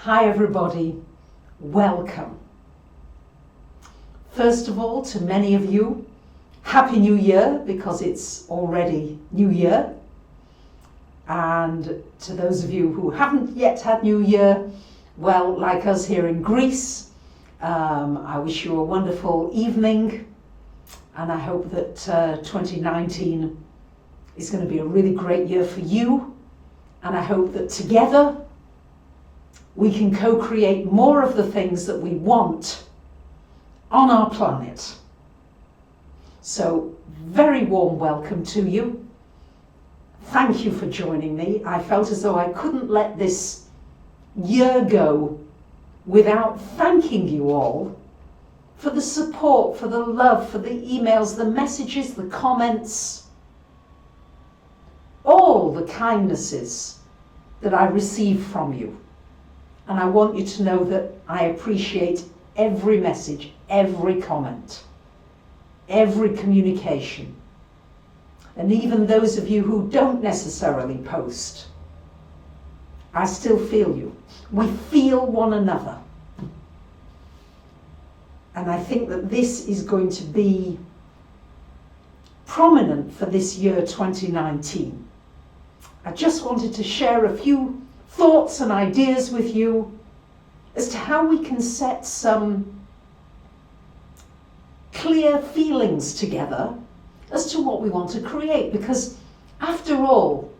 Hi everybody, welcome. First of all, to many of you, Happy New Year, because it's already New Year. And to those of you who haven't yet had New Year, well, like us here in Greece, I wish you a wonderful evening, and I hope that 2019 is going to be a really great year for you, and I hope that together we can co-create more of the things that we want on our planet. So, very warm welcome to you. Thank you for joining me. I felt as though I couldn't let this year go without thanking you all for the support, for the love, for the emails, the messages, the comments, all the kindnesses that I receive from you. And I want you to know that I appreciate every message, every comment, every communication. And even those of you who don't necessarily post, I still feel you. We feel one another. And I think that this is going to be prominent for this year 2019. I just wanted to share a few thoughts and ideas with you as to how we can set some clear feelings together as to what we want to create, because after all,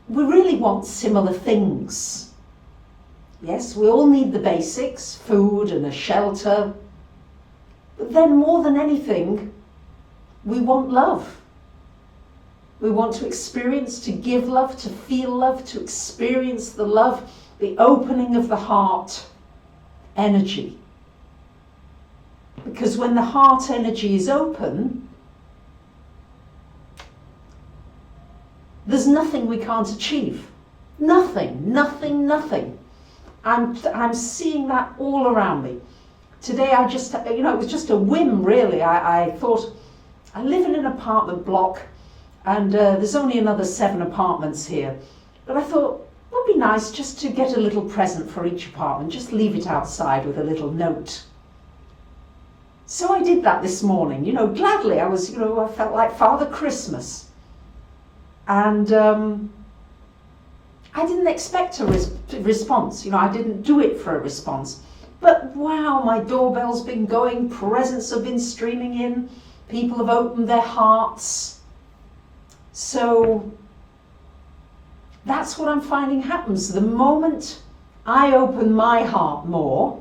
we really want similar things. Yes, we all need the basics, food and a shelter, but then more than anything, we want love. We want to experience, to give love, to feel love, to experience the love, the opening of the heart energy. Because when the heart energy is open, there's nothing we can't achieve. Nothing, nothing, nothing. I'm seeing that all around me. Today I just, it was just a whim really. I thought, I live in an apartment block, and there's only another 7 apartments here. But I thought, it would be nice just to get a little present for each apartment, just leave it outside with a little note. So I did that this morning, gladly. I felt like Father Christmas. And I didn't expect a response, I didn't do it for a response. But wow, my doorbell's been going, presents have been streaming in, people have opened their hearts. So that's what I'm finding happens. The moment I open my heart more,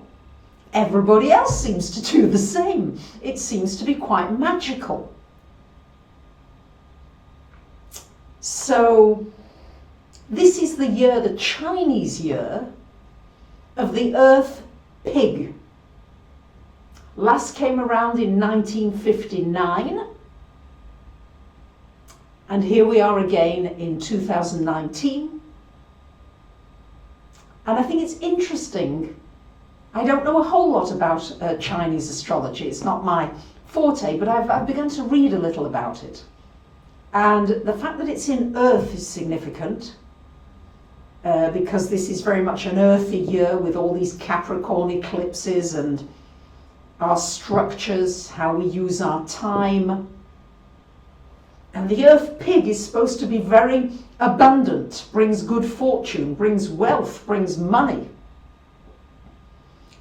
everybody else seems to do the same. It seems to be quite magical. So this is the year, the Chinese year, of the Earth Pig. Last came around in 1959. And here we are again in 2019. And I think it's interesting. I don't know a whole lot about Chinese astrology. It's not my forte, but I've begun to read a little about it. And the fact that it's in Earth is significant, because this is very much an earthy year with all these Capricorn eclipses and our structures, how we use our time. And the Earth Pig is supposed to be very abundant, brings good fortune, brings wealth, brings money.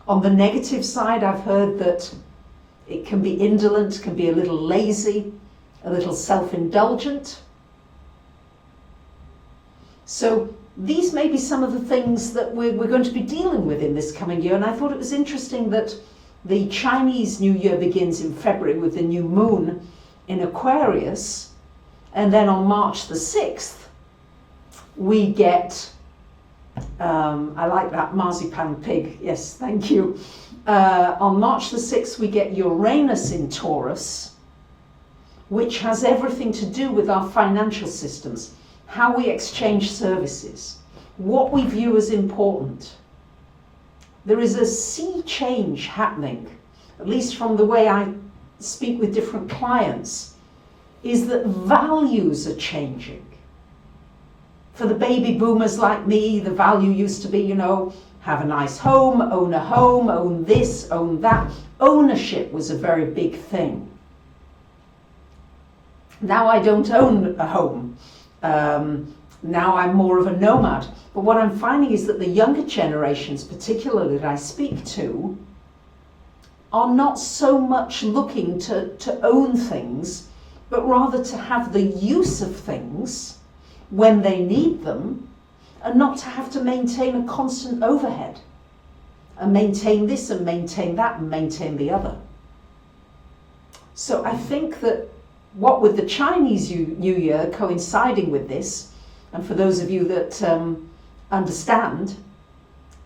On the negative side, I've heard that it can be indolent, can be a little lazy, a little self-indulgent. So these may be some of the things that we're going to be dealing with in this coming year. And I thought it was interesting that the Chinese New Year begins in February with the new moon in Aquarius. And then on March the 6th, we get, I like that, marzipan pig, yes, thank you. On March the 6th, we get Uranus in Taurus, which has everything to do with our financial systems, how we exchange services, what we view as important. There is a sea change happening, at least from the way I speak with different clients, is that values are changing. For the baby boomers like me, the value used to be, you know, have a nice home, own this, own that. Ownership was a very big thing. Now I don't own a home. Now I'm more of a nomad. But what I'm finding is that the younger generations, particularly that I speak to, are not so much looking to own things, but rather to have the use of things when they need them, and not to have to maintain a constant overhead and maintain this and maintain that and maintain the other. So I think that what with the Chinese New Year coinciding with this, and for those of you that understand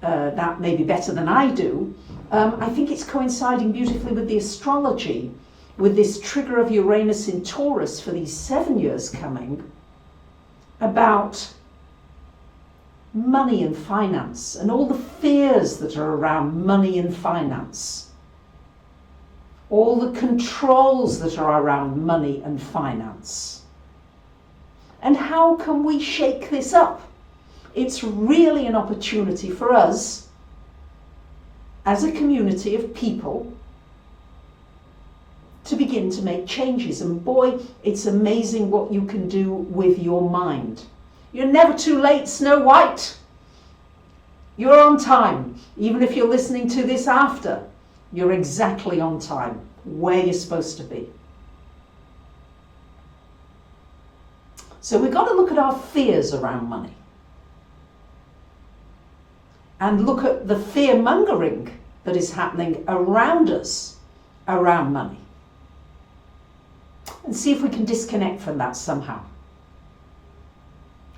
that maybe better than I do, I think it's coinciding beautifully with the astrology, with this trigger of Uranus in Taurus for these 7 years coming, about money and finance and all the fears that are around money and finance, all the controls that are around money and finance. And how can we shake this up? It's really an opportunity for us as a community of people to begin to make changes. And boy, it's amazing what you can do with your mind. You're never too late, Snow White. You're on time. Even if you're listening to this after, you're exactly on time, where you're supposed to be. So we've got to look at our fears around money. And look at the fear-mongering that is happening around us, around money. And see if we can disconnect from that somehow.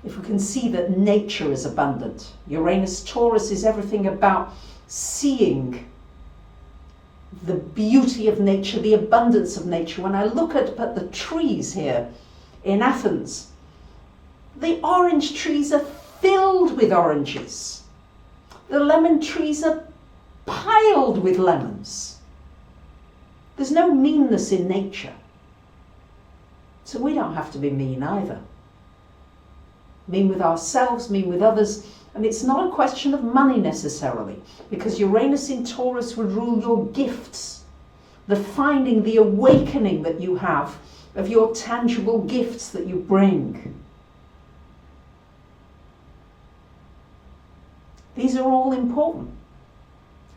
If we can see that nature is abundant. Uranus Taurus is everything about seeing the beauty of nature, the abundance of nature. When I look at the trees here in Athens, the orange trees are filled with oranges. The lemon trees are piled with lemons. There's no meanness in nature. So we don't have to be mean either. Mean with ourselves, mean with others. And it's not a question of money necessarily, because Uranus in Taurus would rule your gifts, the finding, the awakening that you have of your tangible gifts that you bring. These are all important.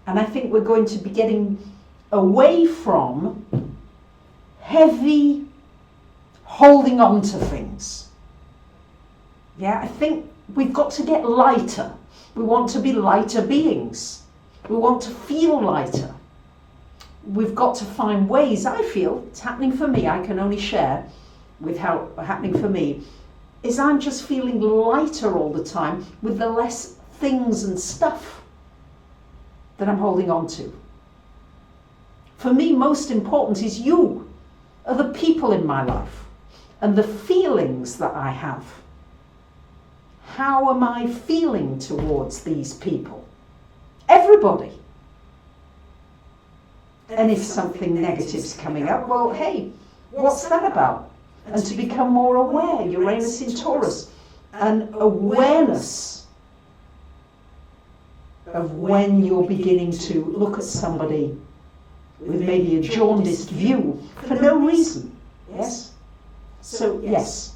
And I think we're going to be getting away from heavy holding on to things. Yeah, I think we've got to get lighter. We want to be lighter beings. We want to feel lighter. We've got to find ways, I feel, it's happening for me, I can only share with how happening for me, is I'm just feeling lighter all the time with the less things and stuff that I'm holding on to. For me, most important is you, are the people in my life and the feelings that I have. How am I feeling towards these people? Everybody. And if something negative's coming up, well, hey, what's that about? And to become more aware, Uranus in Taurus, an awareness of when you're beginning to look at somebody with maybe a jaundiced view for no reason. Yes? So, yes.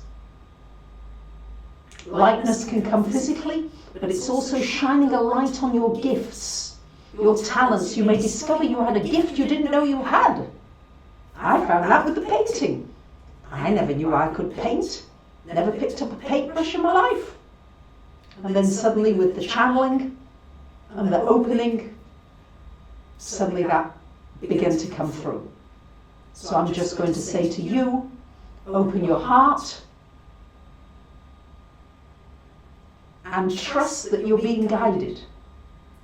Lightness can come physically, but it's also shining a light on your gifts, your talents. You may discover you had a gift you didn't know you had. I found that with the painting. I never knew I could paint, never picked up a paintbrush in my life. And then suddenly with the channeling and the opening, suddenly that began to come through. So I'm just going to say to you, open your heart and trust that you're being guided.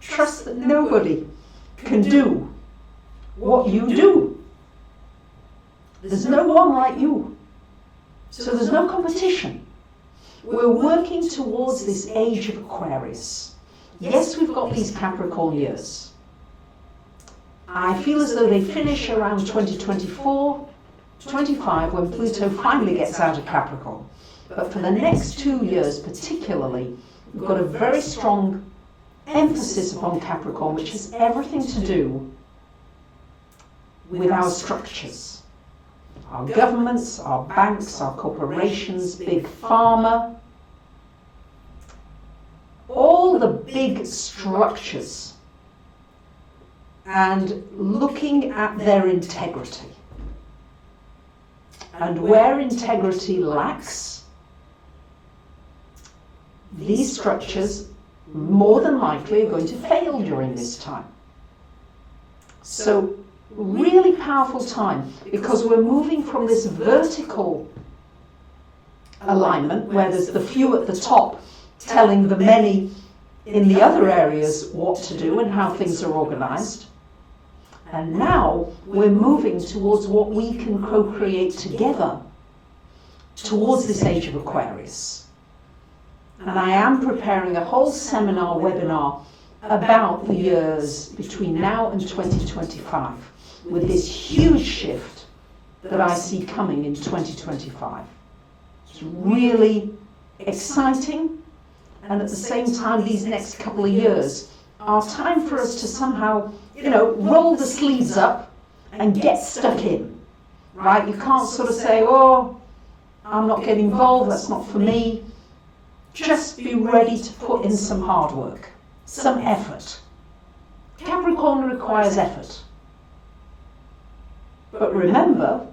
Trust that nobody can do what you do. There's no one like you. So there's no competition. We're working towards this age of Aquarius. Yes, we've got these Capricorn years. I feel as though they finish around 2024, 25, when Pluto finally gets out of Capricorn. But for the next 2 years particularly, we've got a very strong emphasis upon Capricorn, which has everything to do with our structures. Our governments, our banks, our corporations, big pharma, all the big structures, and looking at their integrity. And where integrity lacks, these structures more than likely are going to fail during this time. So really powerful time, because we're moving from this vertical alignment where there's the few at the top telling the many in the other areas what to do and how things are organized. And now we're moving towards what we can co-create together towards this age of Aquarius. And I am preparing a whole seminar webinar about the years between now and 2025 with this huge shift that I see coming in 2025. It's really exciting, and at the same time these next couple of years are time for us to somehow, roll the sleeves up and get stuck in, right? You can't sort of say, oh, I'm not getting involved, that's not for me. Just be ready to put in some hard work, some effort. Capricorn requires effort. But remember,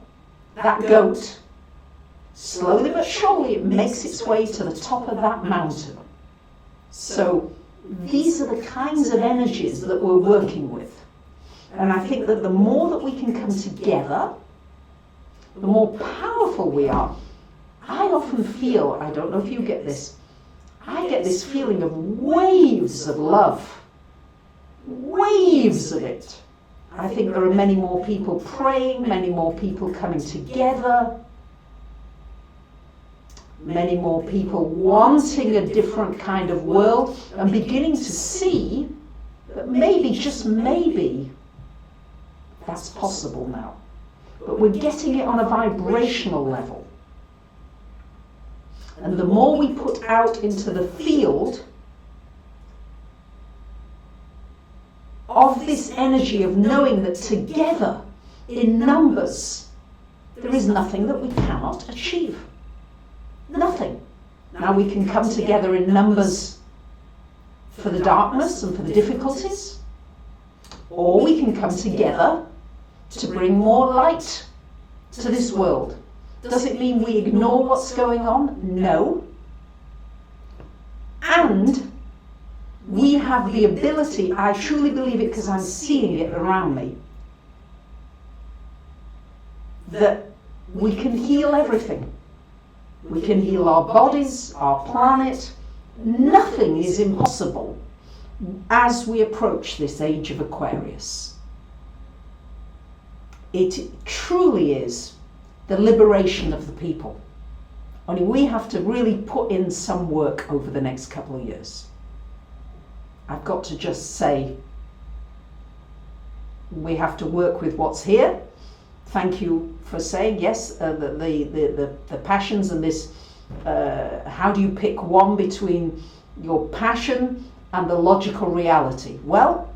that goat, slowly but surely, it makes its way to the top of that mountain. So these are the kinds of energies that we're working with. And I think that the more that we can come together, the more powerful we are. I often feel, I don't know if you get this, I get this feeling of waves of love. Waves of it. I think there are many more people praying, many more people coming together, many more people wanting a different kind of world and beginning to see that maybe, just maybe, that's possible now. But we're getting it on a vibrational level. And the more we put out into the field of this energy of knowing that together, in numbers, there is nothing that we cannot achieve. Nothing. Now we can come together in numbers for the darkness and for the difficulties, or we can come together to bring more light to this world. Does it mean we ignore what's going on? No. And we have the ability, I truly believe it because I'm seeing it around me, that we can heal everything. We can heal our bodies, our planet. Nothing is impossible as we approach this age of Aquarius. It truly is the liberation of the people. Only we have to really put in some work over the next couple of years. I've got to just say, we have to work with what's here. Thank you for saying, yes, the passions and this, how do you pick one between your passion and the logical reality? Well,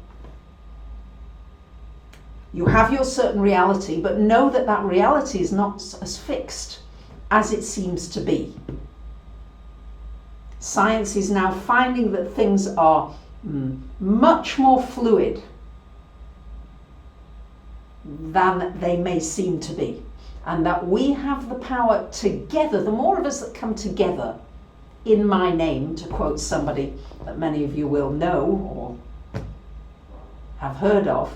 you have your certain reality, but know that that reality is not as fixed as it seems to be. Science is now finding that things are much more fluid than they may seem to be, and that we have the power together, the more of us that come together in my name, to quote somebody that many of you will know or have heard of,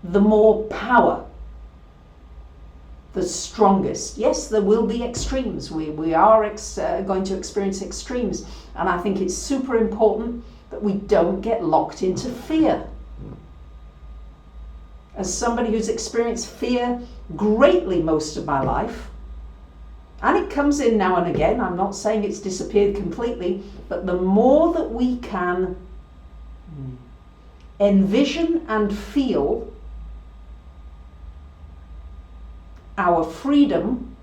the more power, the strongest. Yes, there will be extremes. We are going to experience extremes, and I think it's super important that we don't get locked into fear. As somebody who's experienced fear greatly most of my life, and it comes in now and again, I'm not saying it's disappeared completely, but the more that we can envision and feel our freedom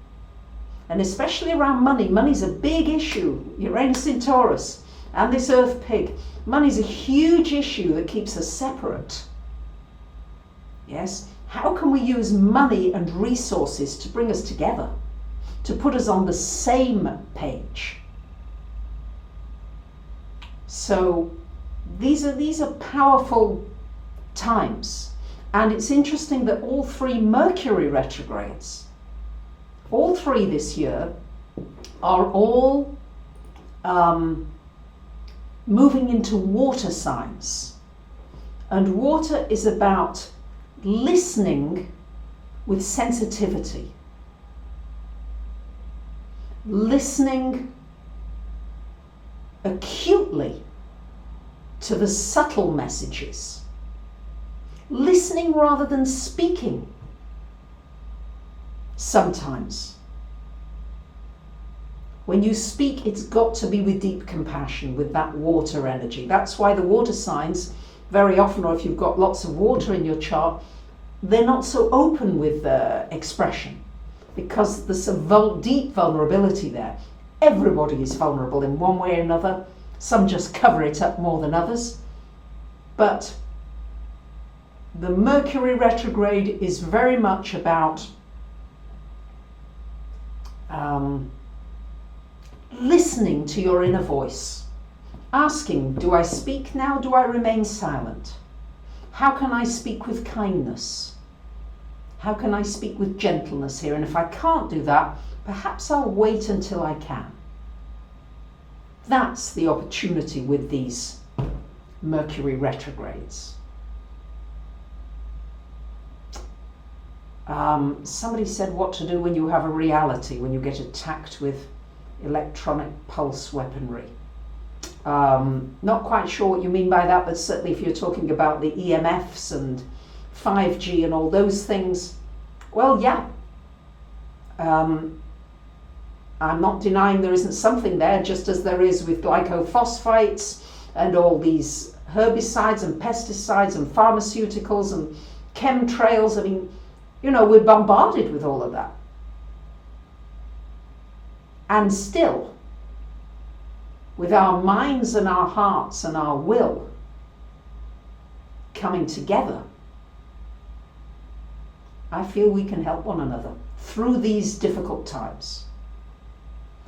And especially around money. Money's a big issue. Uranus in Taurus and this Earth pig. Money's a huge issue that keeps us separate. Yes? How can we use money and resources to bring us together? To put us on the same page? So these are powerful times. And it's interesting that all three Mercury retrogrades, all three this year, are all moving into water signs. And water is about listening with sensitivity. Listening acutely to the subtle messages. Listening rather than speaking. Sometimes. When you speak, it's got to be with deep compassion, with that water energy. That's why the water signs, very often, or if you've got lots of water in your chart, they're not so open with expression, because there's a deep vulnerability there. Everybody is vulnerable in one way or another. Some just cover it up more than others. But the Mercury retrograde is very much about listening to your inner voice. Asking, do I speak now? Do I remain silent? How can I speak with kindness? How can I speak with gentleness here? And if I can't do that, perhaps I'll wait until I can. That's the opportunity with these Mercury retrogrades. Somebody said what to do when you have a reality, when you get attacked with electronic pulse weaponry. Not quite sure what you mean by that, but certainly if you're talking about the EMFs and 5G and all those things, well, yeah. I'm not denying there isn't something there, just as there is with glycophosphates and all these herbicides and pesticides and pharmaceuticals and chemtrails. I mean, you know, we're bombarded with all of that. And still, with our minds and our hearts and our will coming together, I feel we can help one another through these difficult times.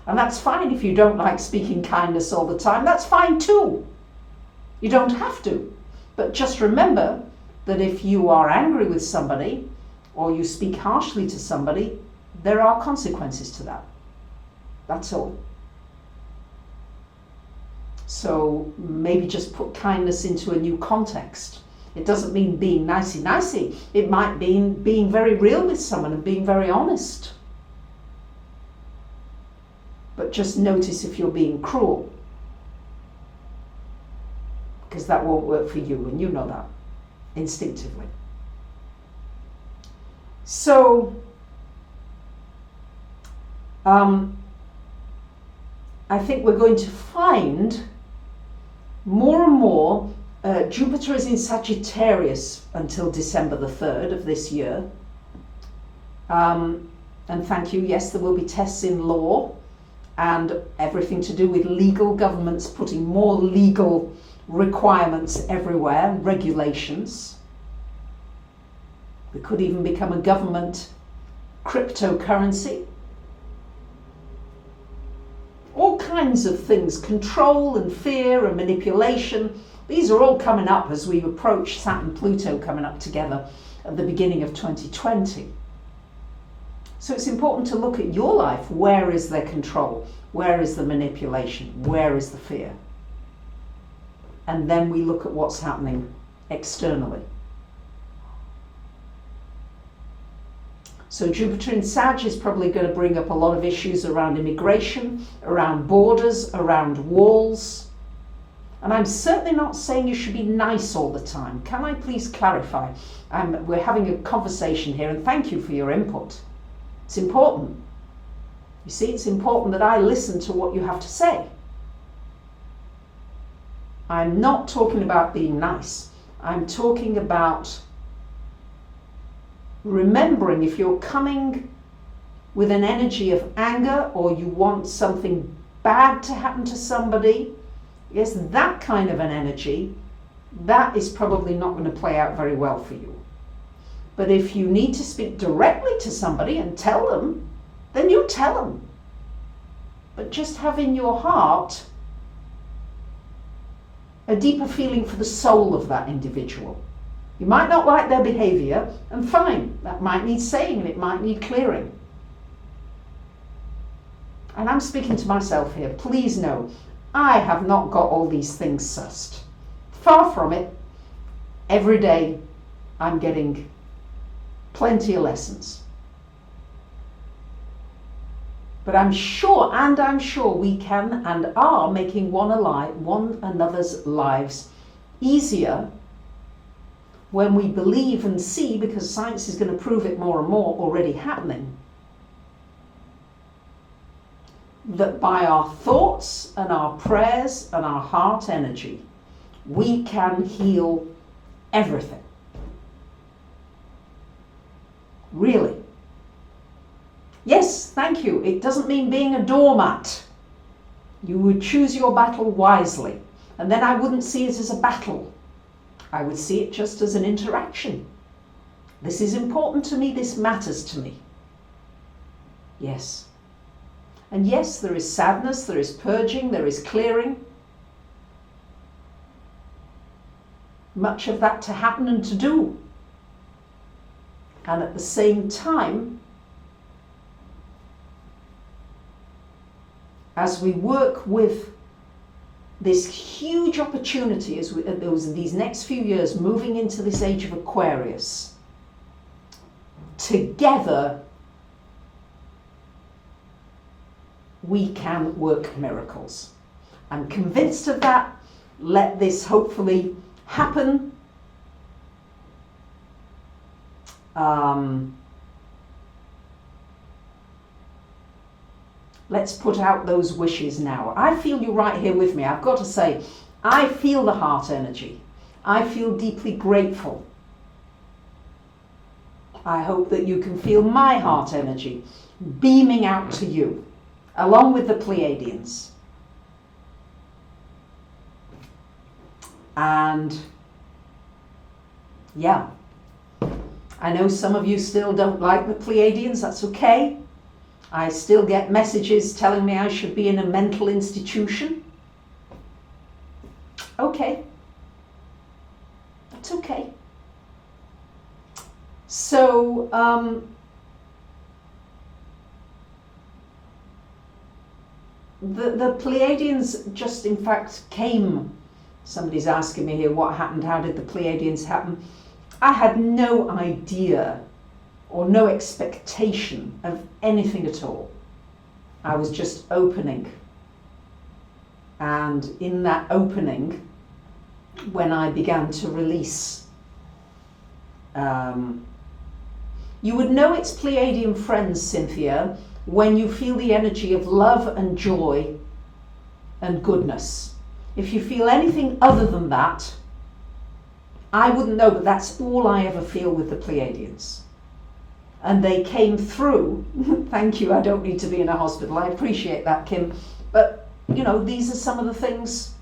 And that's fine if you don't like speaking kindness all the time. That's fine too. You don't have to. But just remember that if you are angry with somebody or you speak harshly to somebody, there are consequences to that. That's all. So maybe just put kindness into a new context. It doesn't mean being nicey-nicey. It might mean being very real with someone and being very honest. But just notice if you're being cruel, because that won't work for you, and you know that instinctively. So, I think we're going to find more and more, Jupiter is in Sagittarius until December the 3rd of this year. And thank you, yes, there will be tests in law and everything to do with legal, governments putting more legal requirements everywhere, regulations. We could even become a government cryptocurrency. All kinds of things, control and fear and manipulation. These are all coming up as we approach Saturn-Pluto coming up together at the beginning of 2020. So it's important to look at your life. Where is there control? Where is the manipulation? Where is the fear? And then we look at what's happening externally. So Jupiter in Sag is probably going to bring up a lot of issues around immigration, around borders, around walls. And I'm certainly not saying you should be nice all the time. Can I please clarify? We're having a conversation here, and thank you for your input. It's important. You see, it's important that I listen to what you have to say. I'm not talking about being nice. I'm talking about remembering if you're coming with an energy of anger, or you want something bad to happen to somebody, yes, that kind of an energy, that is probably not going to play out very well for you. But if you need to speak directly to somebody and tell them, then you tell them. But just have in your heart a deeper feeling for the soul of that individual. You might not like their behavior, and fine, that might need saying and it might need clearing. And I'm speaking to myself here. Please know, I have not got all these things sussed. Far from it. Every day I'm getting plenty of lessons. But I'm sure we can and are making one another's lives easier when we believe and see, because science is going to prove it more and more already happening, that by our thoughts and our prayers and our heart energy, we can heal everything. Really. Yes, thank you. It doesn't mean being a doormat. You would choose your battle wisely. And then I wouldn't see it as a battle. I would see it just as an interaction. This is important to me. This matters to me. Yes. And yes, there is sadness, there is purging, there is clearing. Much of that to happen and to do. And at the same time, as we work with this huge opportunity as these next few years moving into this age of Aquarius, together we can work miracles. I'm convinced of that. Let this hopefully happen. Let's put out those wishes now. I feel you right here with me. I've got to say, I feel the heart energy. I feel deeply grateful. I hope that you can feel my heart energy beaming out to you, along with the Pleiadians. And yeah, I know some of you still don't like the Pleiadians. That's okay. I still get messages telling me I should be in a mental institution. Okay. That's okay. So, the Pleiadians just in fact came. Somebody's asking me here what happened, how did the Pleiadians happen? I had no idea or no expectation of anything at all. I was just opening. And in that opening, when I began to release, you would know it's Pleiadian friends, Cynthia, when you feel the energy of love and joy and goodness. If you feel anything other than that, I wouldn't know, but that's all I ever feel with the Pleiadians. And they came through. Thank you, I don't need to be in a hospital. I appreciate that, Kim. But, you know, these are some of the things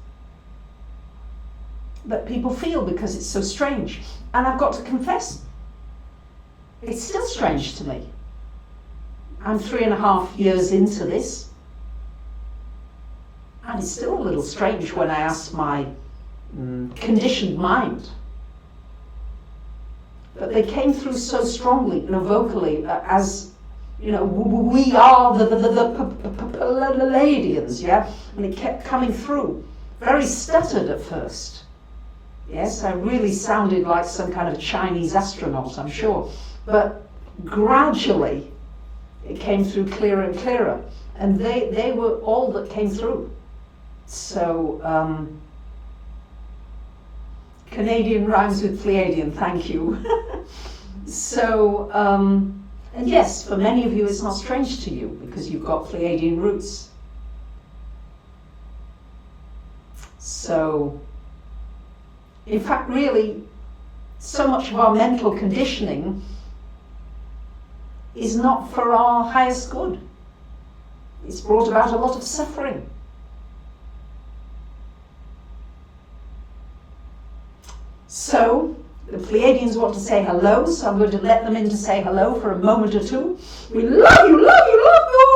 that people feel because it's so strange. And I've got to confess, it's still strange to me. I'm 3.5 years into this. And it's still a little strange when I ask my conditioned mind. But they came through so strongly, you know, vocally, as, you know, we are the Pleiadians, yeah? And it kept coming through. Very stuttered at first. Yes, I really sounded like some kind of Chinese astronaut, I'm sure. But gradually, it came through clearer and clearer. And they were all that came through. So, Canadian rhymes with Pleiadian, thank you. So, and yes, for many of you it's not strange to you because you've got Pleiadian roots. So, in fact, really, so much of our mental conditioning is not for our highest good. It's brought about a lot of suffering. So, the Pleiadians want to say hello, so I'm going to let them in to say hello for a moment or two. We love you, love you, love you!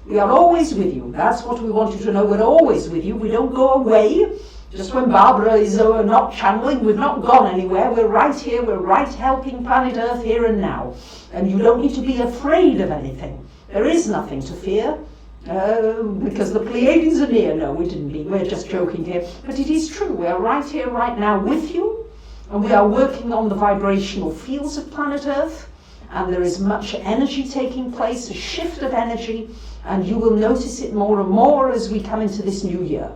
We are always with you. That's what we want you to know. We're always with you. We don't go away. Just when Barbara is not channeling, we've not gone anywhere. We're right here. We're right helping planet Earth here and now. And you don't need to be afraid of anything. There is nothing to fear. Because the Pleiadians are near. No, we didn't mean. We're just joking here. But it is true. We are right here, right now with you. And we are working on the vibrational fields of planet Earth. And there is much energy taking place, a shift of energy. And you will notice it more and more as we come into this new year.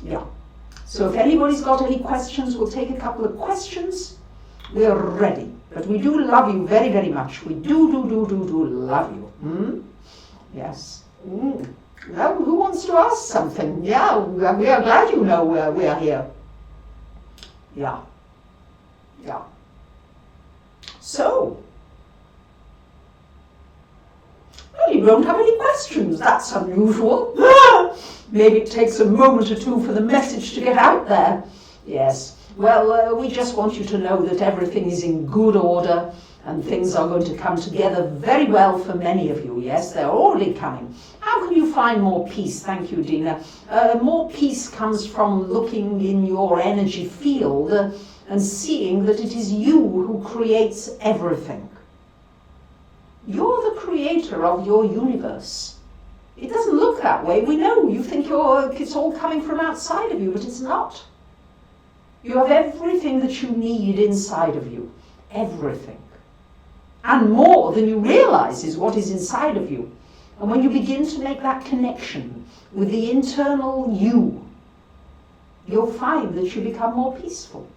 Yeah. So if anybody's got any questions, we'll take a couple of questions. We're ready. But we do love you very, very much. We do love you. Yes. Well, who wants to ask something? Yeah, we are glad you know we are here. Yeah. Yeah. So, well, you don't have any questions. That's unusual. Maybe it takes a moment or two for the message to get out there. Yes. Well, we just want you to know that everything is in good order and things are going to come together very well for many of you. Yes, they're already coming. How can you find more peace? Thank you, Dina. More peace comes from looking in your energy field and seeing that it is you who creates everything. You're the creator of your universe. It doesn't look that way. We know. You think it's all coming from outside of you, but it's not. You have everything that you need inside of you. Everything. And more than you realize is what is inside of you. And when you begin to make that connection with the internal you, you'll find that you become more peaceful.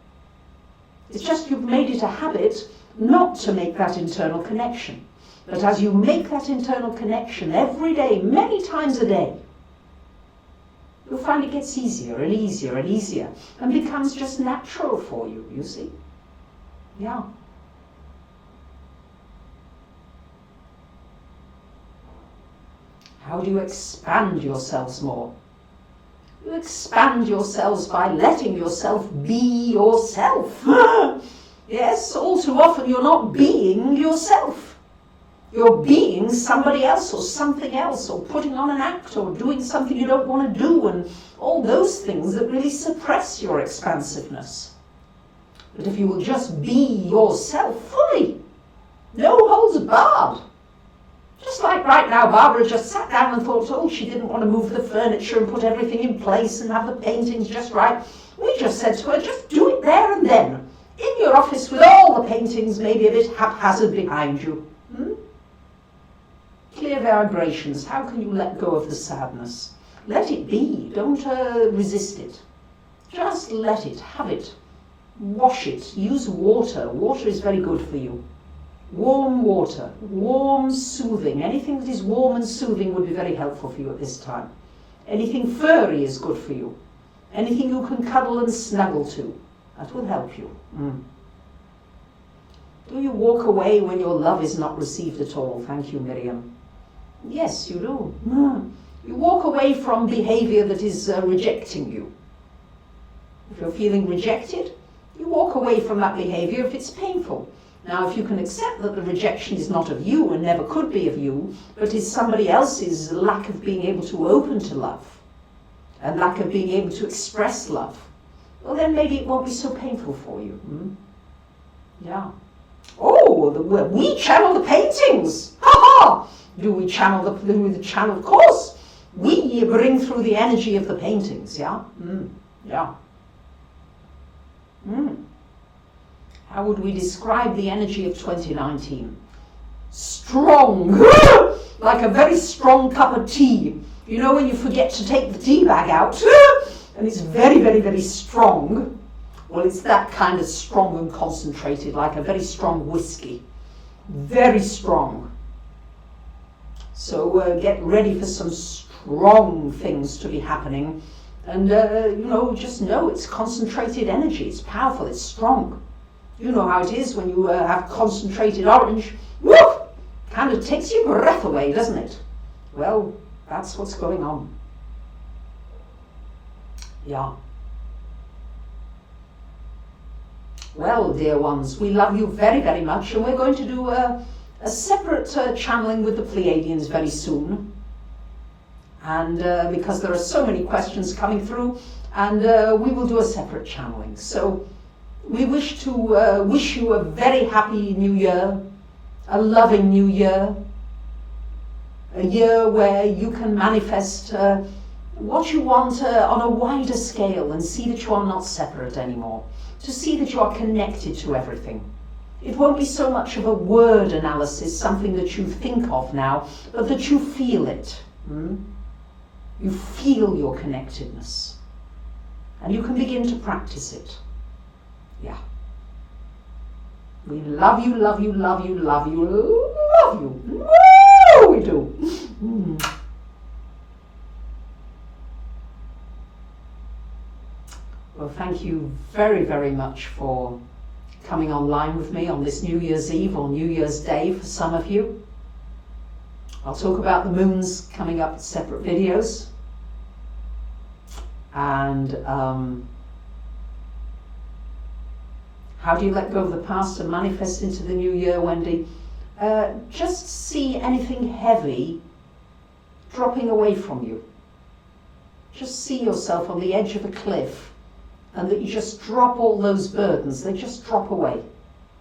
It's just you've made it a habit not to make that internal connection. But as you make that internal connection every day, many times a day, you'll find it gets easier and easier and easier and becomes just natural for you, you see? Yeah. How do you expand yourselves more? You expand yourselves by letting yourself be yourself. Yes, all too often you're not being yourself. You're being somebody else or something else, or putting on an act or doing something you don't want to do, and all those things that really suppress your expansiveness. But if you will just be yourself fully, no holds barred. Just like right now, Barbara just sat down and thought, oh, she didn't want to move the furniture and put everything in place and have the paintings just right. We just said to her, just do it there and then, in your office with all the paintings maybe a bit haphazard behind you. Clear vibrations. How can you let go of the sadness? Let it be. Don't resist it. Just let it. Have it. Wash it. Use water. Water is very good for you. Warm water. Warm, soothing. Anything that is warm and soothing would be very helpful for you at this time. Anything furry is good for you. Anything you can cuddle and snuggle to. That will help you. Do you walk away when your love is not received at all? Thank you, Miriam. Yes, you do. You walk away from behavior that is rejecting you. If you're feeling rejected, you walk away from that behavior if it's painful. Now, if you can accept that the rejection is not of you and never could be of you, but is somebody else's lack of being able to open to love and lack of being able to express love, well, then maybe it won't be so painful for you. Yeah. Oh, we channel the paintings. Ha ha! Do we channel the channel? Of course. We bring through the energy of the paintings, yeah? Yeah. How would we describe the energy of 2019? Strong. Like a very strong cup of tea. You know when you forget to take the tea bag out and it's very, very, very strong? Well, it's that kind of strong and concentrated, like a very strong whiskey. Very strong. So get ready for some strong things to be happening. And, just know it's concentrated energy. It's powerful. It's strong. You know how it is when you have concentrated orange. Woof! Kind of takes your breath away, doesn't it? Well, that's what's going on. Yeah. Well, dear ones, we love you very, very much, and we're going to do a separate channeling with the Pleiadians very soon. And because there are so many questions coming through, and we will do a separate channeling. So we wish to wish you a very happy new year, a loving new year, a year where you can manifest what you want on a wider scale and see that you are not separate anymore, to see that you are connected to everything. It won't be so much of a word analysis, something that you think of now, but that you feel it. You feel your connectedness, and you can begin to practice it. Yeah. We love you, love you, love you, love you, love you. Woo, we do. Well, thank you very, very much for coming online with me on this New Year's Eve or New Year's Day for some of you. I'll talk about the moons coming up in separate videos. And how do you let go of the past and manifest into the new year, Wendy? Just see anything heavy dropping away from you. Just see yourself on the edge of a cliff, and that you just drop all those burdens. They just drop away.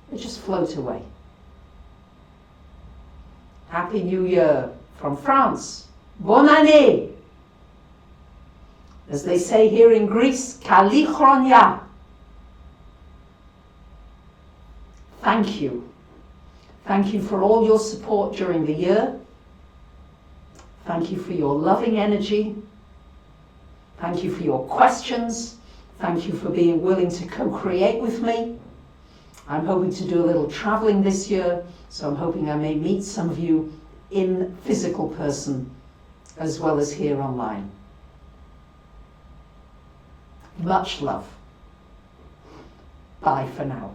They just float away. Happy New Year from France. Bonne année. As they say here in Greece, Kali Chronia. Thank you. Thank you for all your support during the year. Thank you for your loving energy. Thank you for your questions. Thank you for being willing to co-create with me. I'm hoping to do a little traveling this year, so I'm hoping I may meet some of you in physical person as well as here online. Much love. Bye for now.